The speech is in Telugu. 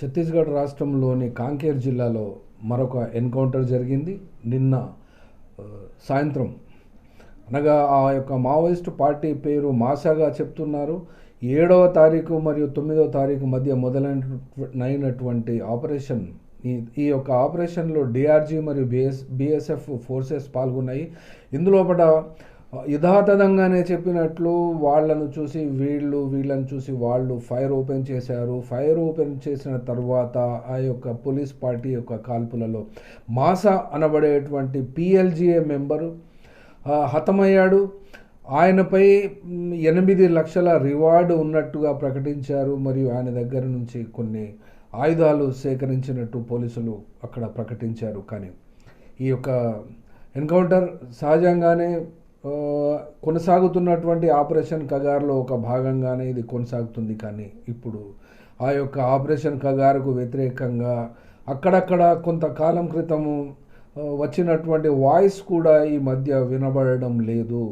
ఛత్తీస్గఢ్ రాష్ట్రంలోని కాంకేర్ జిల్లాలో మరొక ఎన్కౌంటర్ జరిగింది నిన్న సాయంత్రం. అనగా ఆ యొక్క మావోయిస్టు పార్టీ పేరు మాసాగా చెప్తున్నారు. 7వ తారీఖు మరియు 9వ తారీఖు మధ్య మొదలైనటువంటి ఆపరేషన్. ఈ యొక్క ఆపరేషన్లో డిఆర్జీ మరియు బిఎస్ఎఫ్ ఫోర్సెస్ పాల్గొన్నాయి. ఇందులోపట యథాతథంగానే చెప్పినట్లు వీళ్ళని చూసి వాళ్ళు ఫైర్ ఓపెన్ చేశారు. ఫైర్ ఓపెన్ చేసిన తర్వాత ఆ యొక్క పోలీస్ పార్టీ యొక్క కాల్పులలో మాసా అనబడేటువంటి పిఎల్జిఏ మెంబరు హతమయ్యాడు. ఆయనపై 8 లక్షల రివార్డు ఉన్నట్టుగా ప్రకటించారు. మరియు ఆయన దగ్గర నుంచి కొన్ని ఆయుధాలు సేకరించినట్టు పోలీసులు అక్కడ ప్రకటించారు. కానీ ఈ యొక్క ఎన్కౌంటర్ సహజంగానే కొనసాగుతున్నటువంటి ఆపరేషన్ కగార్లో ఒక భాగంగానే ఇది కొనసాగుతుంది. కానీ ఇప్పుడు ఆ యొక్క ఆపరేషన్ కగారుకు వ్యతిరేకంగా అక్కడక్కడ కొంతకాలం క్రితము వచ్చినటువంటి వాయిస్ కూడా ఈ మధ్య వినబడడం లేదు.